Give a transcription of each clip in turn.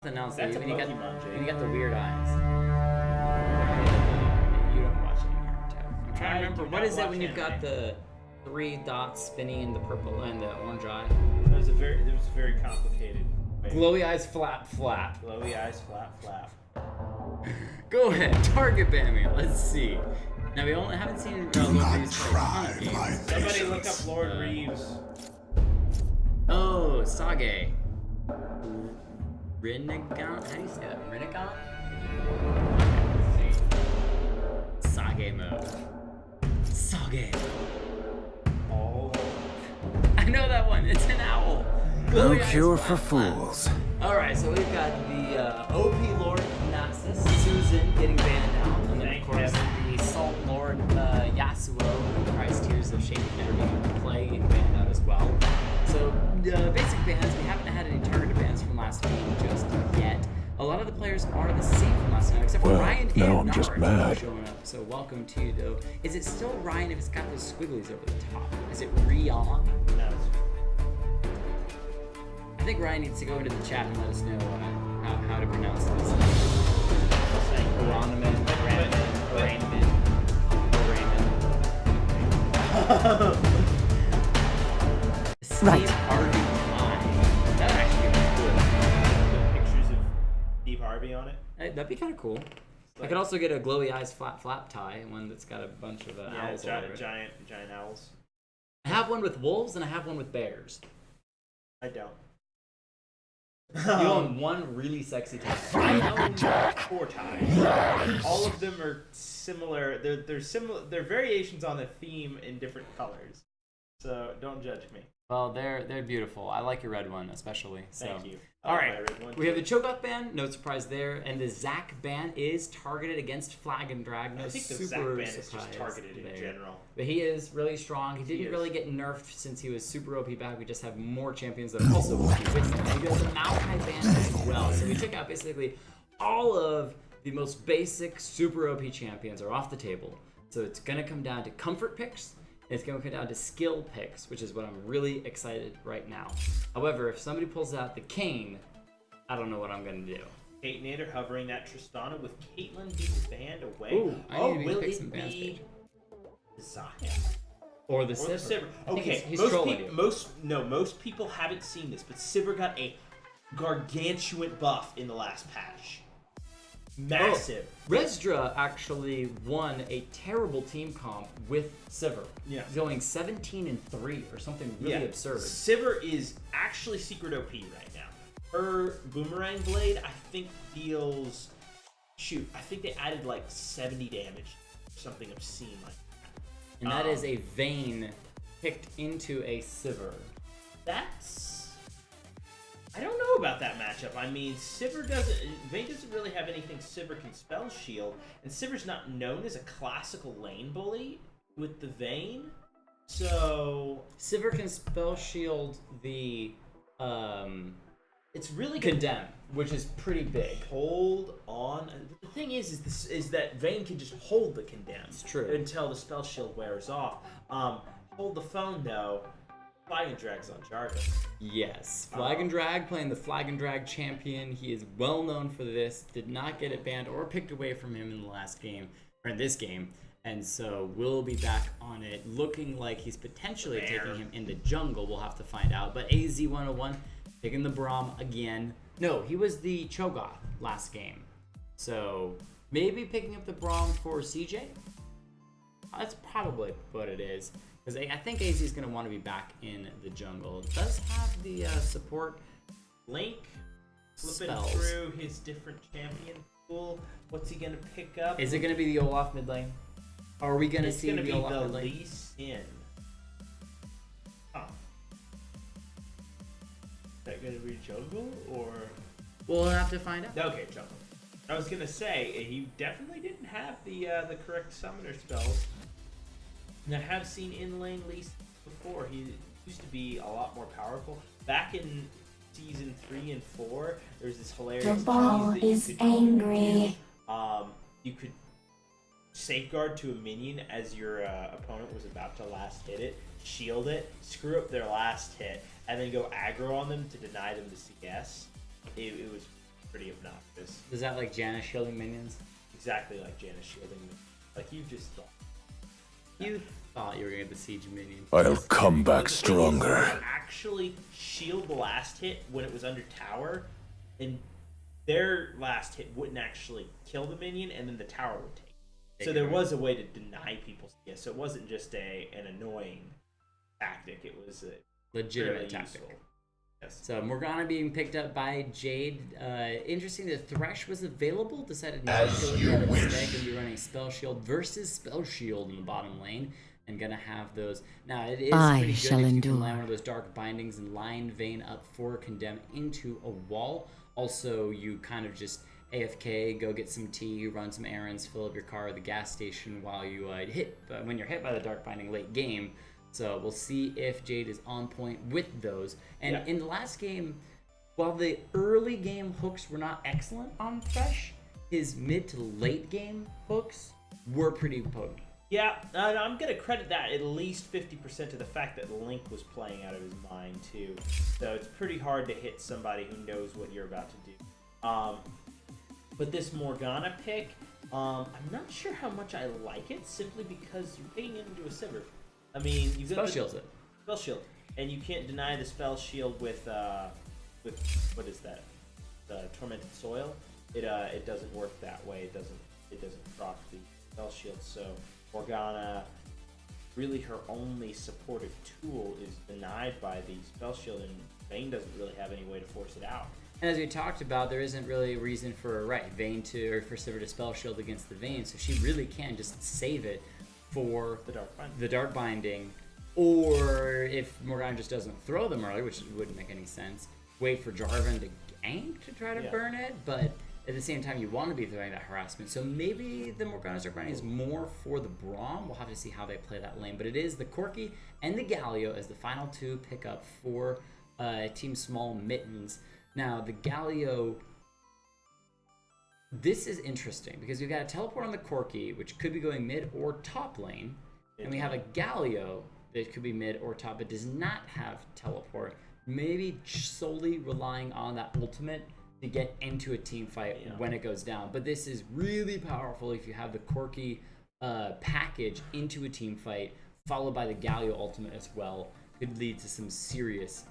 else. That's When a you Pokemon, Jay. got the weird eyes. You don't watch any Naruto. I'm trying to remember. What is it when you've got the 3 dots spinning in the purple and the orange eye? There was a very complicated way. Glowy eyes, flap, flap. Glowy eyes, flap, flap. Go ahead, target ban me. Let's see. Now we haven't seen Lord Reeves play a ton of games. Somebody look up Lord Reeves. Oh, Sage. Rinnegan? How do you say that? Rinnegan? Sage mode. Sage. Oh. I know that one. It's an owl. No cure for fools. Alright, so we've got the OP Lord Naxxus, Susan getting banned out, and then of course the Salt Lord Yasuo, who tries Tears of Shame never being able to play, getting banned out as well. So basic bans, we haven't had any targeted bans from last game just yet. A lot of the players are the same from last time, except for Ryan now and I'm just Nara mad. showing up. So welcome to you though. Is it still Ryan if it's got those squigglies over the top? Is it Rion? No. I think Ryan needs to go into the chat and let us know how to pronounce this. Oranaman, Rainman. Right. Harvey Time. That would actually be With pictures of Steve Harvey on it. cool. That'd be kind of cool. I could also get a glowy eyes flap tie, one that's got a bunch of owls all over it. giant owls. I have one with wolves and I have one with bears. I don't. You own one really sexy tie. I own 4 ties. All of them are similar. They're similar. They're variations on the theme in different colors. So don't judge me. Well, they're beautiful. I like your red one especially. So. Thank you. All My right, red one we have the too. Cho'Gath ban, no surprise there, and the Zac ban is targeted against Flag and Drag. No I think the super Zac ban is surprise just targeted in there. general. But he is really strong. He didn't is. really get nerfed since he was super OP back. We just have more champions that are also OP with him. And he does a Maokai ban as well. So we took out basically all of the most basic super OP champions are off the table. So it's going to come down to comfort picks. It's going to come down to skill picks, which is what I'm really excited right now. However, if somebody pulls out the Kane, I don't know what I'm going to do. Kate Nader hovering that Tristana with Caitlyn being banned away. Ooh, I need to will pick it some bans be Zaya? Or the Or Sivir. the Sivir? I think Okay, he's trolling you. most people haven't seen this, but Sivir got a gargantuan buff in the last patch. Massive. Resdra actually won a terrible team comp with Sivir. Yeah. Going 17-3 or something really absurd. Sivir is actually secret OP right now. Her Boomerang Blade, I think, deals... Shoot, I think they added like 70 damage. Something obscene like that. And that is a Vayne picked into a Sivir. That's... I don't know about that matchup. I mean, Vayne doesn't really have anything Sivir can spell shield, and Sivir's not known as a classical lane bully with the Vayne, so... Sivir can spell shield the It's really Condemn, which is pretty big. Hold on. The thing is that Vayne can just hold the Condemn. It's true. Until the spell shield wears off. Hold the phone, though. Flag and Drag's on Jarvis. Yes, Flag and Drag playing the Flag and Drag champion. He is well known for this. Did not get it banned or picked away from him in the last game, or in this game, and so will be back on it. Looking like he's potentially taking him in the jungle. We'll have to find out. But AZ101 taking the Braum again. No, he was the Cho'Gath last game, so maybe picking up the Braum for CJ. That's probably what it is. Because I think AZ is going to want to be back in the jungle. It does have the support Link flipping spells. through his different champion pool. What's he going to pick up? Is it going to be the Olaf mid lane? Or are we going to see It's the going to be Olaf the mid lane? Lee Sin. Huh. Is that going to be jungle or... We'll have to find out. Okay, jungle. I was going to say, he definitely didn't have the correct summoner spells. And I have seen in-lane Lee Sin before. He used to be a lot more powerful. Back in season 3 and 4, there's this hilarious The ball cheese that you is could angry. you could safeguard to a minion as your opponent was about to last hit it, shield it, screw up their last hit, and then go aggro on them to deny them the CS. It was pretty Is that like Janna shielding minions? Exactly like Janna shielding, like you just thought. You thought you were gonna get the siege minions. I'll come back The thing is, stronger. they actually shield the last hit when it was under tower, and their last hit wouldn't actually kill the minion, and then the tower would take it. So there was a way to deny people's CS. So it wasn't just an annoying tactic. It was a Legitimate tactic. useful. Yes. So Morgana being picked up by Jade. Interesting that Thresh was available. Decided not to go with that instead. Going to be running Spell Shield versus Spell Shield in the bottom lane. And going to have those. Now, it is I pretty good shall if you endure. can land one of those Dark Bindings and line Vayne up for Condemn into a wall. Also, you kind of just AFK, go get some tea, run some errands, fill up your car at the gas station while you when you're hit by the Dark Binding late game. So we'll see if Jade is on point with those. And in the last game, while the early game hooks were not excellent on Thresh, his mid to late game hooks were pretty potent. Yeah, I'm going to credit that at least 50% to the fact that Link was playing out of his mind, too. So it's pretty hard to hit somebody who knows what you're about to do. But this Morgana pick, I'm not sure how much I like it, simply because you're paying into a Sivir. I mean, you've got Spell shields it. Spell shield, and you can't deny the spell shield with what is that? The tormented soil. It doesn't work that way. It doesn't proc the spell shield. So Morgana, really her only supportive tool is denied by the spell shield, and Vayne doesn't really have any way to force it out. And as we talked about, there isn't really a reason for Vayne for Sivir to spell shield against the Vayne, so she really can just save it for the Dark Binding, or if Morgana just doesn't throw them early, which wouldn't make any sense, wait for Jarvan to gank to try to burn it, but at the same time you want to be throwing that harassment. So maybe the Morgana's Dark Binding is more for the Braum. We'll have to see how they play that lane, but it is the Corki and the Galio as the final two pickup for Team Small Mittens. Now the Galio, this is interesting because we've got a teleport on the Corki, which could be going mid or top lane, and we have a Galio that could be mid or top, but does not have teleport. Maybe solely relying on that ultimate to get into a team fight when it goes down. But this is really powerful if you have the Corki package into a team fight, followed by the Galio ultimate as well. Could lead to some serious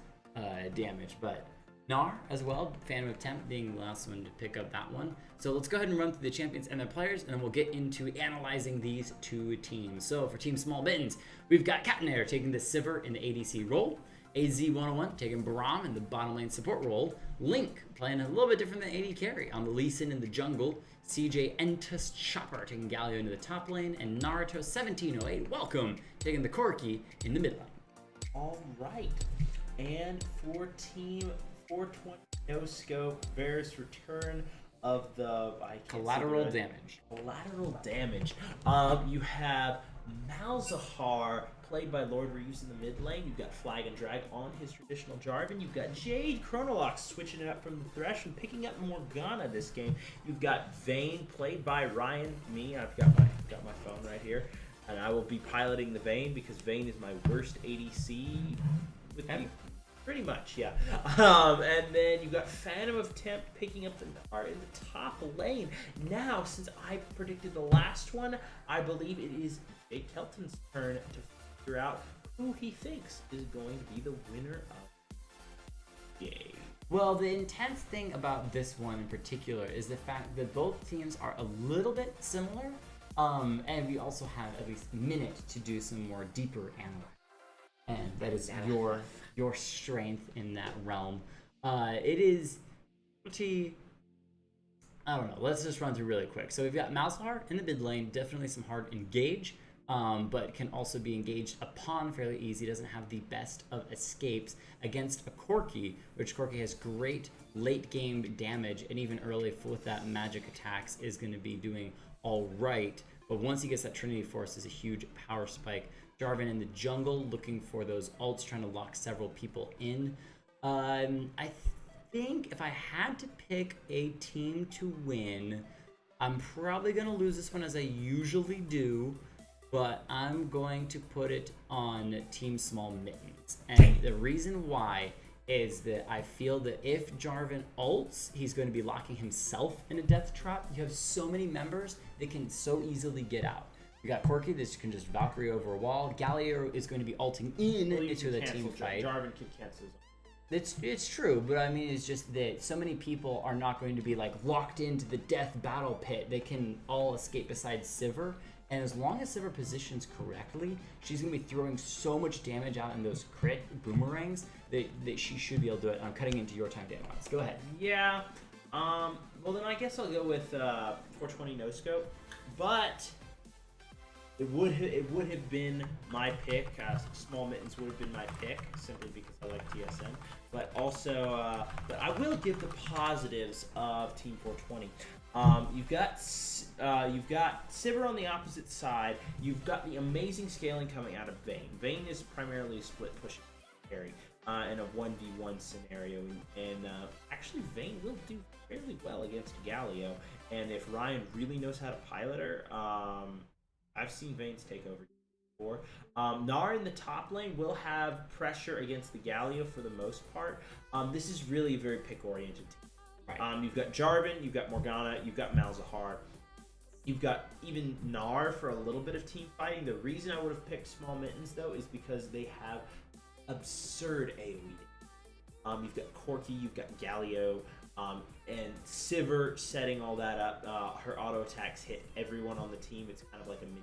damage, but Gnar as well, Phantom of Temp being the last one to pick up that one. So let's go ahead and run through the champions and their players, and then we'll get into analyzing these two teams. So for Team Small Mittens, we've got Captain Air taking the Sivir in the ADC role, AZ101 taking Braum in the bottom lane support role, Link playing a little bit different than AD carry on the Lee Sin in the jungle, CJ Entus Chopper taking Galio into the top lane, and Naruto 1708, welcome, taking the Corki in the mid lane. All right, and for Team 420 No Scope, Varus return of the Collateral damage. Collateral damage. You have Malzahar, played by Lord Reeves in the mid lane. You've got Flag and Drag on his traditional Jarvan. You've got Jade Chronolox switching it up from the Thresh and picking up Morgana this game. You've got Vayne, played by Ryan. Me, I've got my phone right here, and I will be piloting the Vayne because Vayne is my worst ADC with the. Pretty much, yeah. And then you got Phantom of Temp picking up the Gnar in the top lane. Now, since I predicted the last one, I believe it is Jake Kelton's turn to figure out who he thinks is going to be the winner of the game. Well, the intense thing about this one in particular is the fact that both teams are a little bit similar, and we also have at least a minute to do some more deeper analysis. And that is your strength in that realm. It is pretty, I don't know, let's just run through really quick. So we've got Malzahar in the mid lane, definitely some hard engage, but can also be engaged upon fairly easy, doesn't have the best of escapes against a Corki, which Corki has great late game damage, and even early with that magic attacks is going to be doing all right. But once he gets that Trinity Force, is a huge power spike. Jarvan in the jungle looking for those ults, trying to lock several people in. I think if I had to pick a team to win, I'm probably going to lose this one as I usually do, but I'm going to put it on Team Small Mittens. And the reason why is that I feel that if Jarvan ults, he's going to be locking himself in a death trap. You have so many members that can so easily get out. You got Corki that can just Valkyrie over a wall. Galio is going to be ulting into the team fight. Jarvan can cancel his It's true, but I mean, it's just that so many people are not going to be like locked into the death battle pit. They can all escape besides Sivir. And as long as Sivir positions correctly, she's going to be throwing so much damage out in those crit boomerangs that she should be able to do it. I'm cutting into your time to analyze. Go ahead. Yeah. Well, then I guess I'll go with 420 no scope. But it would have been my pick. Small Mittens would have been my pick simply because I like TSM. But also, but I will give the positives of Team 420. You've got Sivir on the opposite side. You've got the amazing scaling coming out of Vayne. Vayne is primarily a split pushing carry in a 1v1 scenario, and actually Vayne will do fairly well against Galio. And if Ryan really knows how to pilot her, I've seen Vayne's take over before. Gnar in the top lane will have pressure against the Galio for the most part. This is really a very pick-oriented team. Right. You've got Jarvan, you've got Morgana, you've got Malzahar. You've got even Gnar for a little bit of team fighting. The reason I would have picked Small Mittens, though, is because they have absurd AoE. You've got Corki, you've got Galio, and Sivir setting all that up. Her auto attacks hit everyone on the team. It's kind of like a mini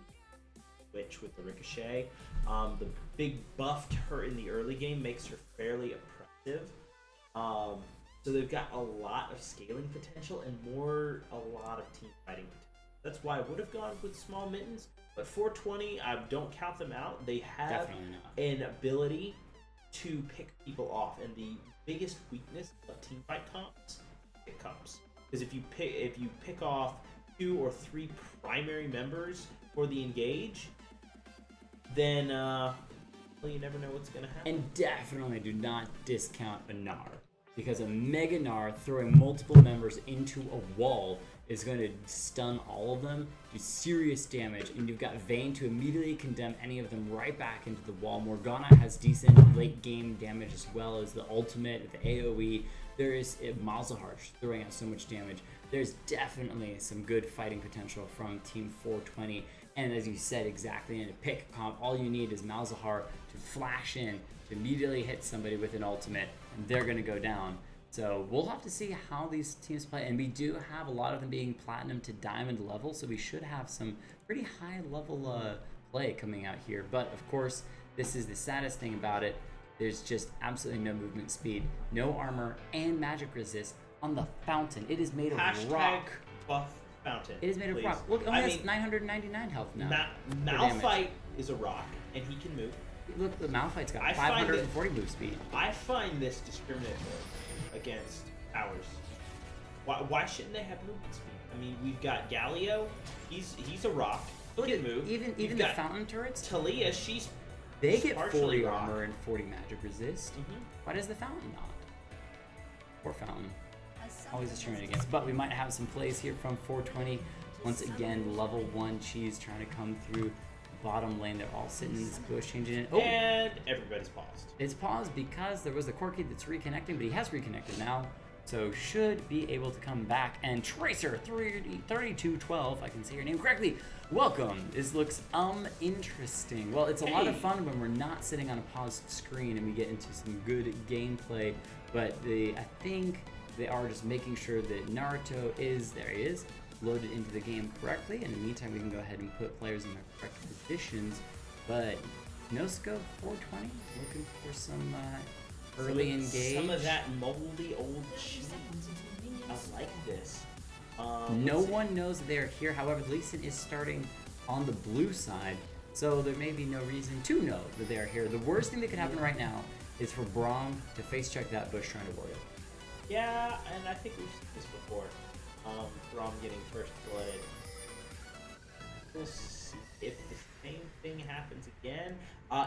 switch with the ricochet. The big buff to her in the early game makes her fairly oppressive. So they've got a lot of scaling potential and a lot of team fighting potential. That's why I would have gone with Small Mittens. But 420, I don't count them out. They have an ability to pick people off, and the biggest weakness of team fight comps, pick comps. Because if you pick off 2 or 3 primary members for the engage, then well, you never know what's gonna happen. And definitely do not discount a Gnar, because a Mega Gnar throwing multiple members into a wall is going to stun all of them, do serious damage, and you've got Vayne to immediately condemn any of them right back into the wall. Morgana has decent late game damage as well as the ultimate, the AoE. There is Malzahar throwing out so much damage. There's definitely some good fighting potential from Team 420. And as you said exactly, in a pick comp, all you need is Malzahar to flash in, to immediately hit somebody with an ultimate, and they're going to go down. So we'll have to see how these teams play, and we do have a lot of them being platinum to diamond level, so we should have some pretty high level play coming out here. But of course, this is the saddest thing about it. There's just absolutely no movement speed, no armor, and magic resist on the fountain. It is made of rock. Buff fountain. It is made of rock. Look, it only has 999 health now. Malphite is a rock, and he can move. Look, the Malphite's got 540 move speed. I find this discriminatory against ours. Why shouldn't they have movement speed? I mean, we've got Galio. He's a rock. He can move. Even the fountain turrets. Talia, they get 40 armor and 40 magic resist. Why does the fountain not? Poor fountain. Always discriminating against. But we might have some plays here from 420. Once again, level 1 cheese trying to come through bottom lane. They're all sitting in this bush changing it. Oh, and everybody's paused. It's paused because there was the Corki that's reconnecting, but he has reconnected now, so should be able to come back. And Tracer 3212, I can say your name correctly. Welcome. This looks interesting. Well, it's a lot of fun when we're not sitting on a paused screen and we get into some good gameplay. But I think they are just making sure that Naruto is there. He is loaded into the game correctly. In the meantime, we can go ahead and put players in their correct positions. But no scope 420, looking for some early engage. Some of that moldy old cheese. I like this. No one knows that they're here. However, Lee Sin is starting on the blue side, so there may be no reason to know that they're here. The worst thing that could happen right now is for Braum to face check that bush trying to ward it. Yeah, and I think we've seen this before. Braum getting first blooded. We'll see if the same thing happens again.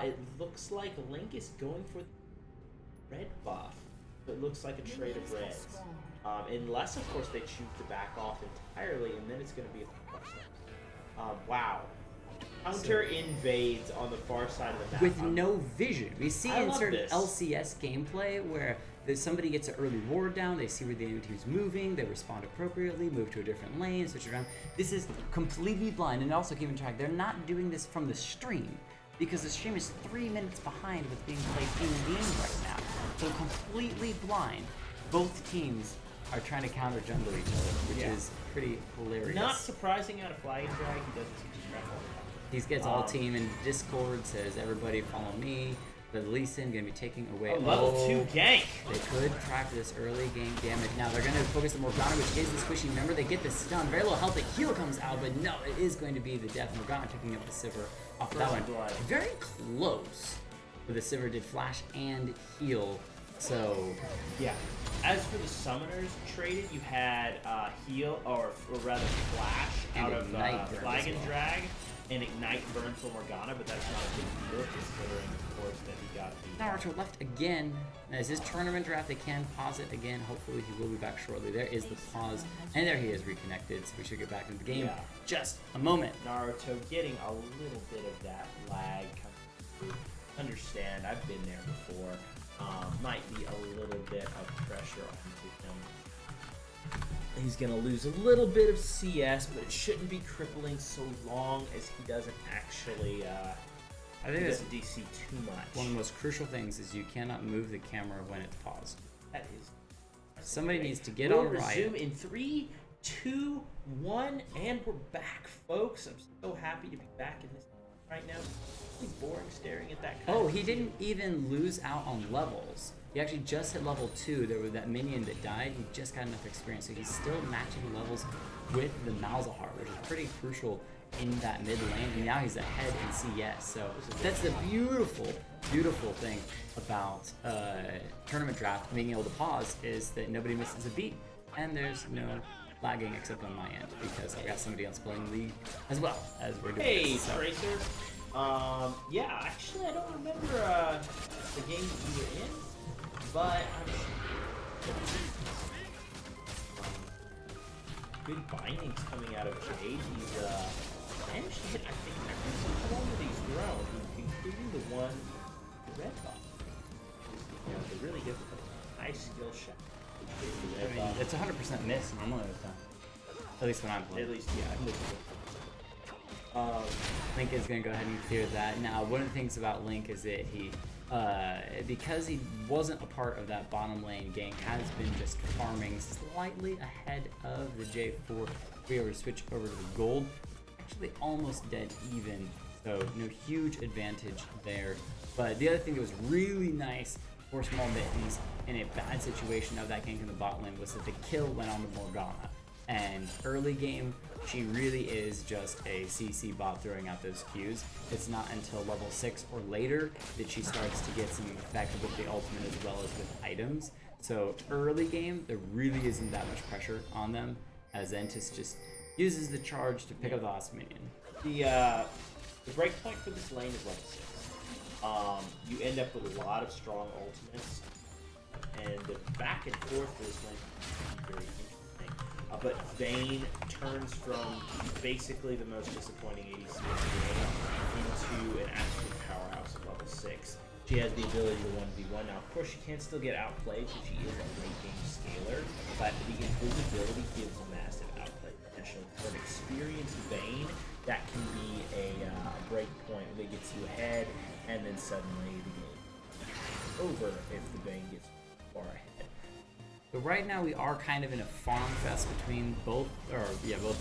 It looks like Link is going for the red buff. It looks like a trade of reds. Unless, of course, they choose to back off entirely, and then it's going to be a buff. Wow. Counter invades on the far side of the map. With no vision. We see I in love certain this. LCS gameplay where somebody gets an early ward down, they see where the enemy team's moving, they respond appropriately, move to a different lane, switch around. This is completely blind, and also keep in track, they're not doing this from the stream, because the stream is 3 minutes behind what's being played in game right now. So completely blind. Both teams are trying to counter jungle each other, which is pretty hilarious. Not surprising out of Flag and Drag, he doesn't seem to strap all the time. He gets all team in Discord, says everybody follow me. But Lee Sin gonna be taking away. Level 2 gank. They could try for this early game damage. Now they're gonna focus on Morgana, which is the squishy. Remember, they get the stun. Very little health. The heal comes out, but no, it is going to be the death. Morgana picking up the Sivir off that one. Blood. Very close. But the Sivir did flash and heal. So Yeah. As for the summoners traded, you had heal, or rather flash And out of Ignite burn Flag as and well. Drag, and Ignite burn for Morgana, but that's not a big deal considering, of course, that he got the... Naruto left again. As his tournament draft, they can pause it again. Hopefully he will be back shortly. There is the pause. And there he is reconnected, so we should get back into the game. Yeah. Just a moment. Naruto getting a little bit of that lag coming through. Understand, I've been there before. Might be a little bit of pressure onto him. He's going to lose a little bit of CS, but it shouldn't be crippling so long as he doesn't actually I think that's DC too much. one of the most crucial things is you cannot move the camera when it's paused. That is. Somebody needs to get We'll on resume Riot. in 3, 2, 1, and we're back, folks. I'm so happy to be back in this right now. It's really boring staring at that. Oh, he didn't even lose out on levels. He actually just hit level 2. There was that minion that died. He just got enough experience, so he's still matching levels with the Malzahar, which is pretty crucial in that mid lane. And now he's ahead in CS. So that's the beautiful, beautiful thing about tournament draft being able to pause is that nobody misses a beat, and there's no lagging except on my end because I've got somebody else playing League as well as we're doing Hey, this. So. Tracer. Yeah, actually, I don't remember the game that you were in, but good bindings coming out of Jade. He's managed to hit, I think, every one that he's thrown, including the one, the red buff. You know, the really difficult, high skill shot. I mean, it's 100% miss normally with them. At least when I'm playing. At least, yeah. Link is going to go ahead and clear that. Now, one of the things about Link is that he, because he wasn't a part of that bottom lane gank, has been just farming slightly ahead of the J4. If we ever switch over to the gold, actually almost dead even. So, no huge advantage there. But the other thing that was really nice for Small Mittens in a bad situation of that gank in the bot lane was that the kill went on to Morgana. And early game, she really is just a CC bot throwing out those Qs. It's not until level 6 or later that she starts to get some effect with the ultimate as well as with items. So early game, there really isn't that much pressure on them, as Ventus just uses the charge to pick up the last minion. The breakpoint for this lane is level 6. You end up with a lot of strong ultimates, and the back and forth for this lane is very interesting. But Vayne turns from basically the most disappointing ADC in the game into an absolute powerhouse at level 6. She has the ability to 1v1. Now, of course, she can still get outplayed because she is a late game scaler, but the invisibility gives massive outplay potential. For an experienced Vayne, that can be a break point that gets you ahead, and then suddenly the game is over if the Vayne gets far ahead. So right now we are kind of in a farm fest between both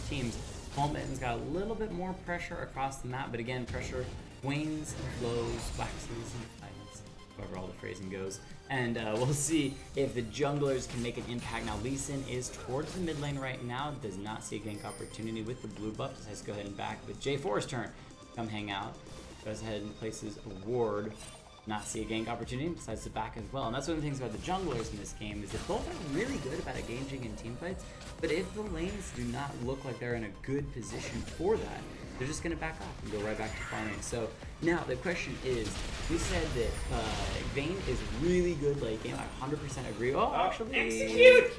teams. Small Mittens got a little bit more pressure across the map, but again, pressure wanes, flows, waxes, and silence, however all the phrasing goes. And we'll see if the junglers can make an impact. Now, Lee Sin is towards the mid lane right now, does not see a gank opportunity with the blue buff. Decides to go ahead and back with J4's turn. Come hang out. Goes ahead and places a ward. Not see a gank opportunity, decides to back as well. And that's one of the things about the junglers in this game is that both are really good about engaging in team fights, but if the lanes do not look like they're in a good position for that, they're just going to back off and go right back to farming. So now the question is, we said that Vayne is really good late game. I 100% agree. Oh, actually, execute!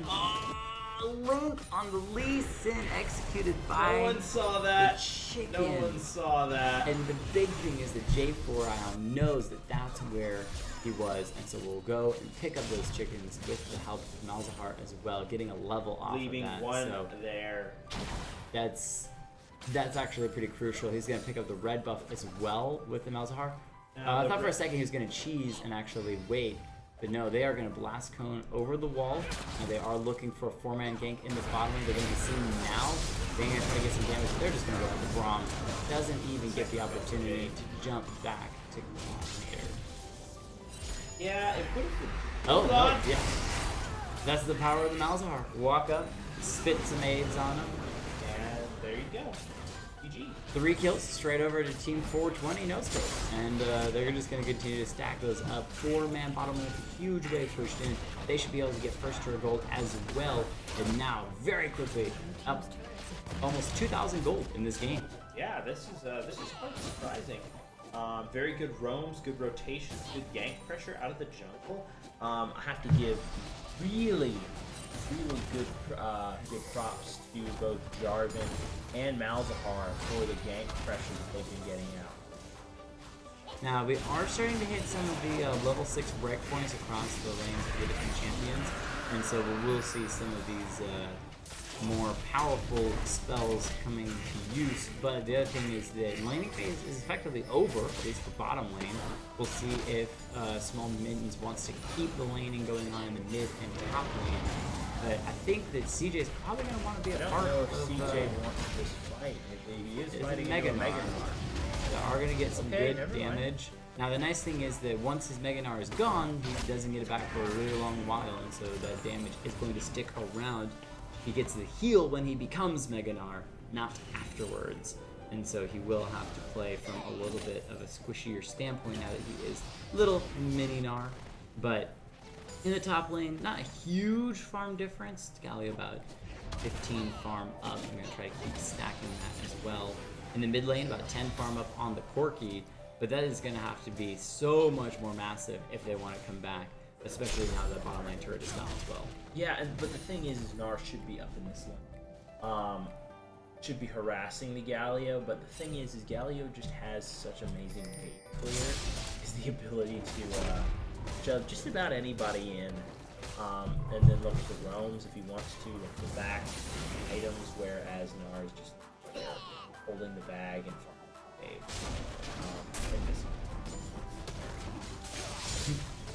link on the Lee Sin executed by No one saw that. the chicken. No one saw that. And the big thing is that J4 Ion knows that that's where he was, and so we'll go and pick up those chickens with the help of Malzahar as well, getting a level off Leaving of that. one So there. that's actually pretty crucial. He's going to pick up the red buff as well with the Malzahar. I thought for a second he was going to cheese and actually wait, but no, they are going to blast cone over the wall. Now they are looking for a 4-man gank in the bottom lane. They're going to be seen now. They're going to try to get some damage. They're just going to go for the Braum. Doesn't even get the opportunity to jump back to here. Yeah, it would have been. Oh, Hold no, on. yeah. That's the power of the Malzahar. Walk up, spit some aids on him. And there you go. GG. 3 kills straight over to Team 420NSVROTCD. And they're just going to continue to stack those up. 4-man bottom lane, huge wave pushed in. They should be able to get first tier gold as well. And now, very quickly, up almost 2,000 gold in this game. Yeah, this is quite surprising. Very good roams, good rotations, good gank pressure out of the jungle. I have to give really good props to both Jarvan and Malzahar for the gank pressure that they've been getting out. Now, we are starting to hit some of the level 6 breakpoints across the lanes of the different champions. And so we will see some of these more powerful spells coming to use, but the other thing is that laning phase is effectively over, at least for bottom lane. We'll see if Small Mittens wants to keep the laning going on in the mid and top lane. But I think that CJ is probably going to want to be a part of CJ wants this fight. He is fighting Mega Mega They are going to get some Okay, good never mind. damage. Now the nice thing is that once his Mega Gnar is gone, he doesn't get it back for a really long while, and so that damage is going to stick around. He gets the heal when he becomes Mega Gnar, not afterwards. And so he will have to play from a little bit of a squishier standpoint now that he is little mini Gnar. But in the top lane, not a huge farm difference. It's Galio about 15 farm up. I'm going to try to keep stacking that as well. In the mid lane, about 10 farm up on the Corki. But that is going to have to be so much more massive if they want to come back, especially now that bottom lane turret is down as well. Yeah, but the thing is Gnar should be up in this lane. Should be harassing the Galio, but the thing is Galio just has such amazing bait clear, is the ability to shove just about anybody in, and then look at the roams if he wants to, look at the back items, whereas Gnar is just holding the bag and farming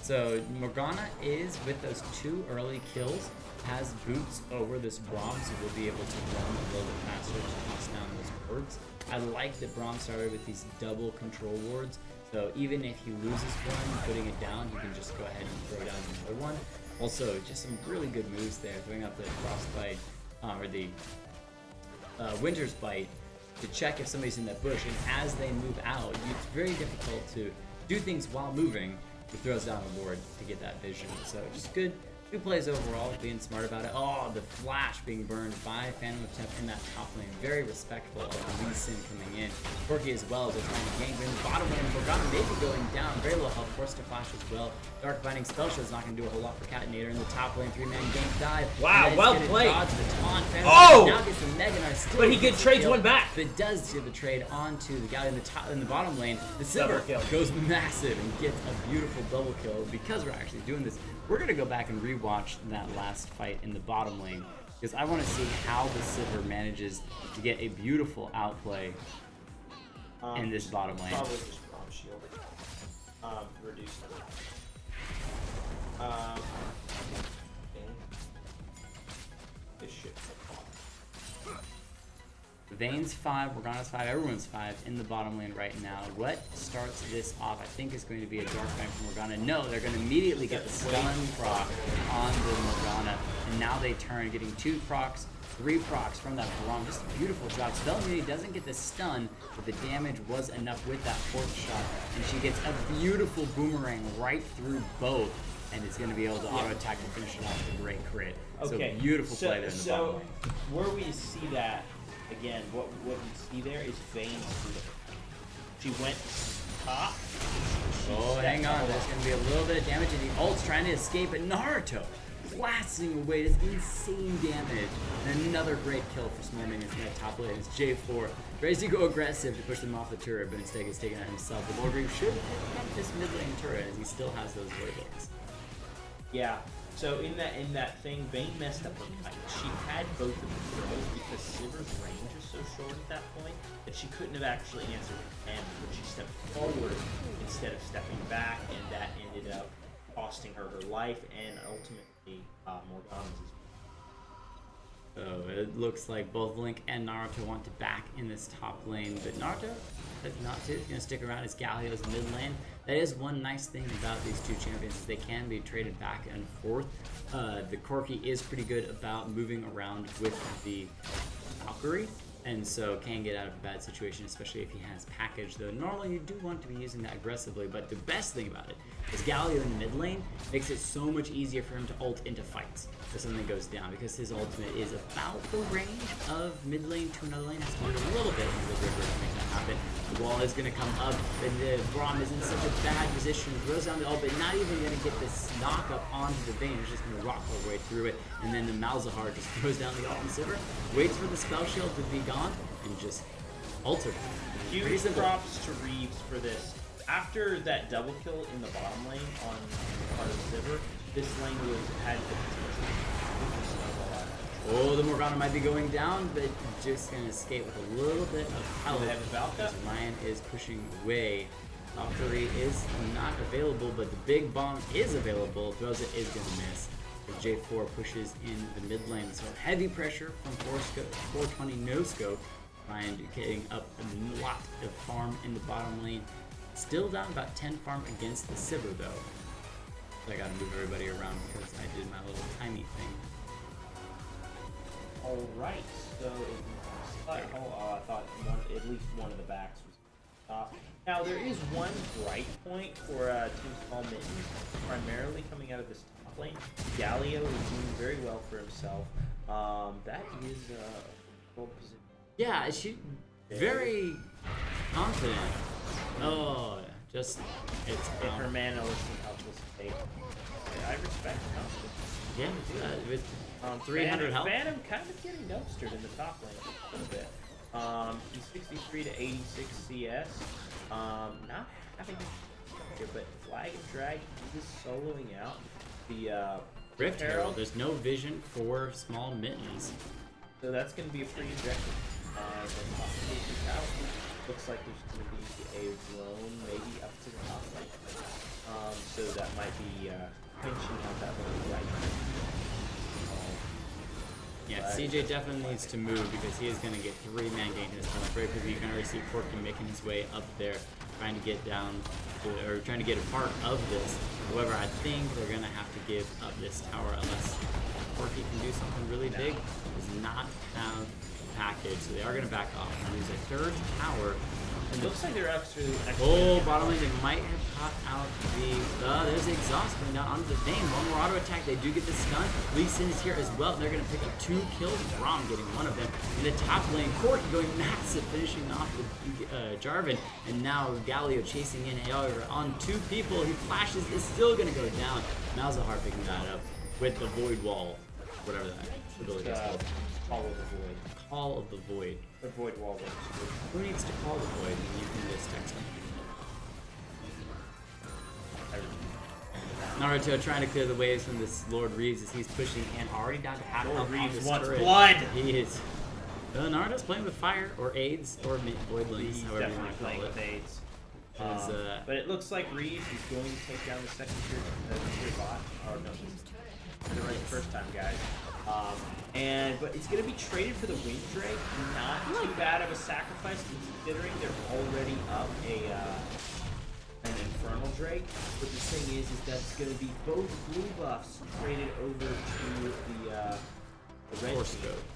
So Morgana is, with those 2 early kills, has boots over this Braum, so we'll be able to run a little bit faster to toss down those wards. I like that Braum started with these double control wards, so even if he loses one, putting it down, he can just go ahead and throw down another one. Also, just some really good moves there, throwing out the Frostbite, or the Winter's Bite, to check if somebody's in that bush, and as they move out, it's very difficult to do things while moving. He throws down a ward to get that vision, so just good plays overall, being smart about it. Oh, the flash being burned by Phantom of Temp in that top lane. Very respectful of Lee Sin coming in. Corki as well, they're trying to gank, but in the bottom lane, Morgana maybe going down. Very low health, forced to flash as well. Dark Binding Spell Shield's not going to do a whole lot for Catinator. In the top lane, 3-man gank dive. Wow, well played. Dodge the taunt. Phantom Oh! Now gets the Mega Gnar still. But he gets trades the kill, one back. But does get the trade onto the guy in the top, in the bottom lane. The Double Sivir kill. goes massive and gets a beautiful double kill. Because we're actually doing this, we're going to go back and rewatch that last fight in the bottom lane, because I want to see how the Sivir manages to get a beautiful outplay in this bottom lane. Probably just Braum shield. Reduce this shit. Vayne's 5, Morgana's 5, everyone's 5 in the bottom lane right now. What starts this off, I think, is going to be a Dark Bite from Morgana. No, they're going to immediately get the stun proc on the Morgana. And now they turn, getting 2 procs, 3 procs from that Braum. Just a beautiful job. Spell Immunity doesn't get the stun, but the damage was enough with that 4th shot. And she gets a beautiful boomerang right through both. And it's going to be able to auto-attack and finish it off with a great crit. Okay. So beautiful play there in the bottom lane. Where we see that, again, what we see there is Vayne's flip. She went top. Oh, hang on. There's going to be a little bit of damage, and the ult's trying to escape, but Naruto blasting away this insane damage. And another great kill for Small Minions in that top lane. It's J4 tries to go aggressive to push them off the turret, but instead he's taken out himself. The Lord Reeve should pick up this mid lane turret as he still has those void links. Yeah. So in that thing, Vayne messed up her kite. She had both of the throws because Sivir's range is so short at that point that she couldn't have actually answered the command, but she stepped forward instead of stepping back, and that ended up costing her her life and ultimately Morgana's as well. So it looks like both Link and Naruto want to back in this top lane, but Naruto does not to. He's going to stick around as Galio's mid lane. That is one nice thing about these two champions, is they can be traded back and forth. The Corki is pretty good about moving around with the Valkyrie, and so can get out of a bad situation, especially if he has package, though normally you do want to be using that aggressively. But the best thing about it is Galio in the mid lane makes it so much easier for him to ult into fights if something goes down, because his ultimate is about the range of mid lane to another lane. Has to be a little bit into the river to make that happen. The wall is going to come up, and the Braum is in such a bad position, throws down the ult, but not even going to get this knock up onto the Vayne. It's just going to rock her way through it, and then the Malzahar just throws down the ult and Sivir, waits for the spell shield to be gone, and just ults her. Huge props to Reeves for this. After that double kill in the bottom lane on part of Sivir, this lane had the potential. Oh, the Morgana might be going down, but just going to escape with a little bit of health. They have a Valka? As Ryan is pushing away. Valkyrie is not available, but the big bomb is available. Throws it, is going to miss. The J4 pushes in the mid lane, so heavy pressure from 420 no scope. Ryan getting up a lot of farm in the bottom lane. Still down about 10 farm against the Sivir though. So I gotta move everybody around because I did my little tiny thing. Alright, so I thought at least one of the backs was top. Now there is one bright point for Team Small Mittens, primarily coming out of this top lane. Galio is doing very well for himself. That is gold position. Yeah, she very confident. Oh, just it's Her mana listing helpless state. I respect confidence. yeah. With 300 health. Phantom kind of getting dumpstered in the top lane a little bit. He's 63 to 86 CS. Not having here, but Flag and Drag is soloing out the Rift Herald. There's no vision for Small Mittens. So that's going to be a free injection. Then possibly brutality. Looks like there's going to be a drone maybe up to the top lane. So that might be pinching out that little right. Yeah, CJ definitely needs to move because he is going to get 3-man gain to this point. Very quickly, you can already see Corki making his way up there, trying to get down to, or trying to get a part of this. However, I think they're going to have to give up this tower unless Corki can do something really big. Does not have package, so they are going to back off and lose a third tower. It looks like they're actually. Oh, bottom lane, they might have caught out the. There's the exhaust going down onto the Vayne. One more auto attack. They do get the stun. Lee Sin is here as well. They're going to pick up 2 kills. Braum getting one of them. In the top lane, Corki going massive, finishing off with Jarvan. And now Galio chasing in. However, on 2 people, he flashes. Is still going to go down. Malzahar picking that up with the Void Wall, whatever that ability is called. Call of the Void. Call of the Void. The Void Wall works. Who needs to call the Void when you can just text him? Naruto trying to clear the waves from this Lord Reeves as he's pushing in, already down to half health. Reeves wants blood! He is. Naruto's playing with fire, or aids, or void links, He's however you definitely want to playing call with it. aids. As, But it looks like Reeves is going to take down the second tier bot. Oh no, he's right the first time, guys. But it's going to be traded for the Wind Drake. Not too bad of a sacrifice considering they're already up an Infernal Drake. But the thing is that's going to be both blue buffs traded over to the red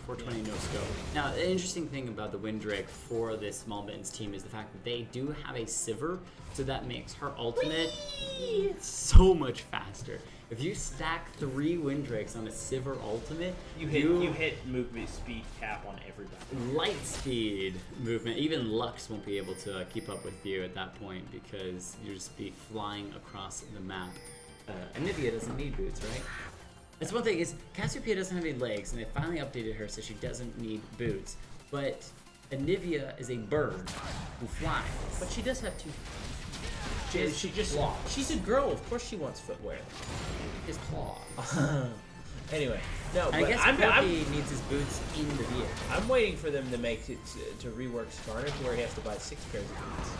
420 no scope. Now, the interesting thing about the Wind Drake for this Small Mittens team is the fact that they do have a Sivir, so that makes her ultimate so much faster. If you stack 3 Wind Drakes on a Sivir ultimate, you hit movement speed cap on everybody. Light speed movement, even Lux won't be able to keep up with you at that point because you'll just be flying across the map. Anivia doesn't need boots, right? That's one thing is Cassiopeia doesn't have any legs, and they finally updated her so she doesn't need boots. But Anivia is a bird who flies. But she does have 2 She she's a girl, of course she wants footwear. His claws. Anyway, no, And but I guess Corky needs his boots in the vehicle. I'm waiting for them to make it to rework Skarner to where he has to buy 6 pairs of boots.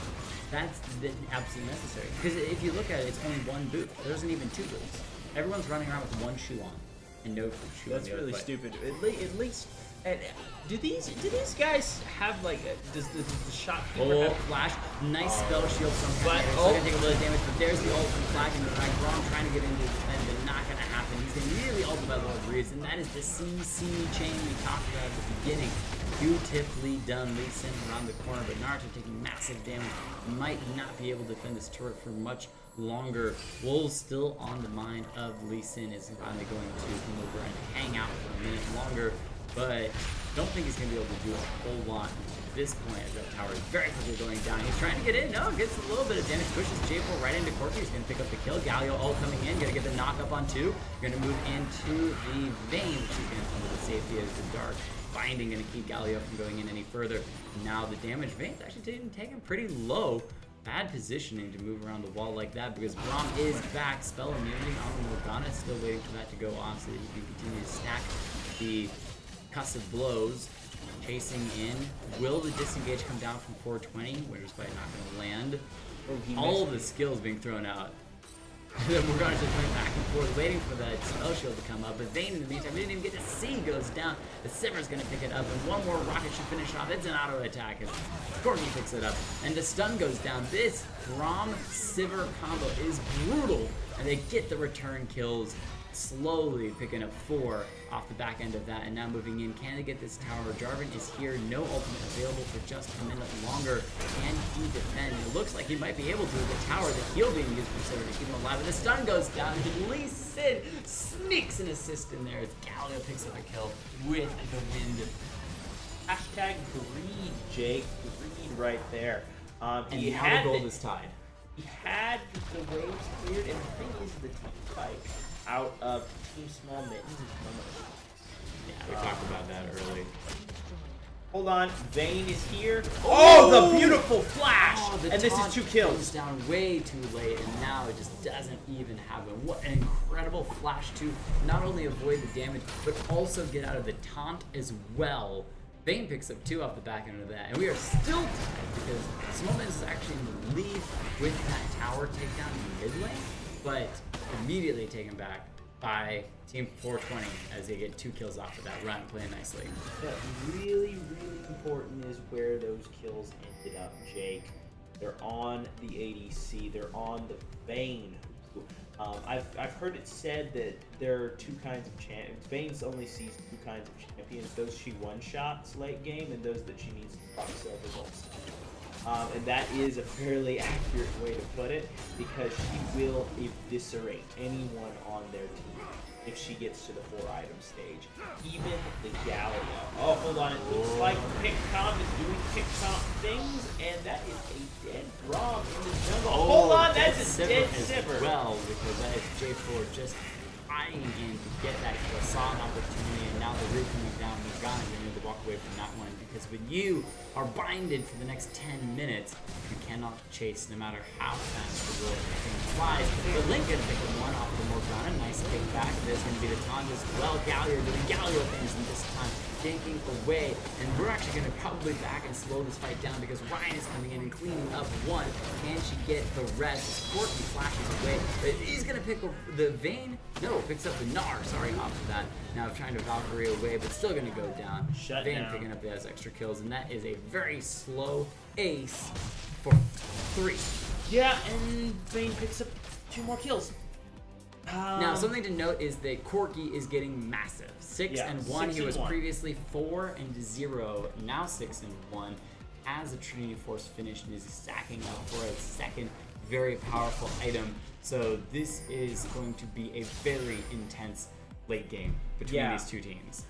That's absolutely necessary. Because if you look at it, it's only 1 boot. There isn't even 2 boots. Everyone's running around with 1 shoe on and no shoe on That's the other really foot. stupid. At least, and do these guys have like does the shot keeper Oh, have, flash. Nice spell shield from But- Still gonna take a little damage, but there's the ult from Flag and Drag. Braum trying to get into the defend, but not gonna happen. He's immediately ulted by Lord Reeves, and that is the CC chain we talked about at the beginning. Beautifully done. Lee Sin around the corner, but Naruto taking massive damage. Might not be able to defend this turret for much longer. Wolves still on the mind of Lee Sin is finally going to come over and hang out for a minute longer, but don't think he's going to be able to do a whole lot at this point as that tower is very quickly going down. He's trying to get in. No, gets a little bit of damage. Pushes J4 right into Corky. He's going to pick up the kill. Galio all coming in. Going to get the knock up on 2. Going to move into the Vein, which is going to come to the safety as the Dark Binding going to keep Galio from going in any further. Now the damage Vein's actually taking him pretty low. Bad positioning to move around the wall like that because Braum is back. Spell immunity on Morgana. Still waiting for that to go off so that he can continue to stack the concussive blows. Chasing in. Will the disengage come down from 420? Winter's Bite not going to land. All the skills being thrown out. Then Morgana just went back and forth waiting for that spell shield to come up. But Vayne in the meantime, we didn't even get to see, goes down. The Simmer's going to pick it up, and one more rocket should finish off. It's an auto attack as Corky picks it up. And the stun goes down. This Braum Sivir combo is brutal, and they get the return kills. Slowly picking up 4 off the back end of that, and now moving in. Can they get this tower? Jarvan is here, no ultimate available for just a minute longer. Can he defend? It looks like he might be able to. The tower, the heal being used for Sivir to keep him alive, and the stun goes down. And Lee Sin sneaks an assist in there as Galio picks up a kill with the wind. Hashtag greed, Jake. Greed right there. And He now had the gold is tied. He had the waves cleared, and the thing is, the team fight out of Team Small Mittens is coming. Yeah, we talked about that early. Hold on, Vayne is here. Oh, the beautiful flash! Oh, the and this is taunt 2 goes kills. down way too late, and now it just doesn't even happen. What an incredible flash to not only avoid the damage, but also get out of the taunt as well. Vayne picks up 2 off the back end of that, and we are still tied because Small Mittens is actually in the lead with that tower takedown in the mid lane, but immediately taken back by Team 420 as they get 2 kills off of that run, playing nicely. Yeah, really, really important is where those kills ended up, Jake. They're on the ADC. They're on the Vayne. I've heard it said that there are 2 kinds of champions. Vayne only sees 2 kinds of champions. Those she one-shots late game and those that she needs to box sell results. And that is a fairly accurate way to put it because she will eviscerate anyone on their team if she gets to the 4-item stage. Even the Galio. Oh, hold on. It looks like Pickcom is doing Pickcom things, and that is a dead Braum in the jungle. Hold on, that's a dead Sivir. Well, because that is J4 just eyeing in to get that kill, saw an opportunity, and now the root coming down. Morgana going to walk away from that one because when you are binded for the next 10 minutes, you cannot chase no matter how fast the roll flies. But Link going to pick one off of Morgana. Nice pick back. There's going to be the taunt as well. Galio doing Galio things, and this time ganking away. And we're actually going to probably back and slow this fight down because Ryan is coming in and cleaning up 1. Can she get the rest? Corky flashes away. But he's going to pick up the Vayne. No, picks up the Gnar. Sorry, off of that. Now trying to Valkyrie away, but still going to go down. Shut Vayne down. picking up those extra kills, and that is a very slow ace for 3. Yeah, and Vayne picks up 2 more kills. Now, something to note is that Corky is getting massive. 6 and 1. 6 He and was 1. previously 4 and 0. Now 6 and 1. As a Trinity Force finished and is stacking up for a second very powerful item. So this is going to be a very intense late game between these 2 teams.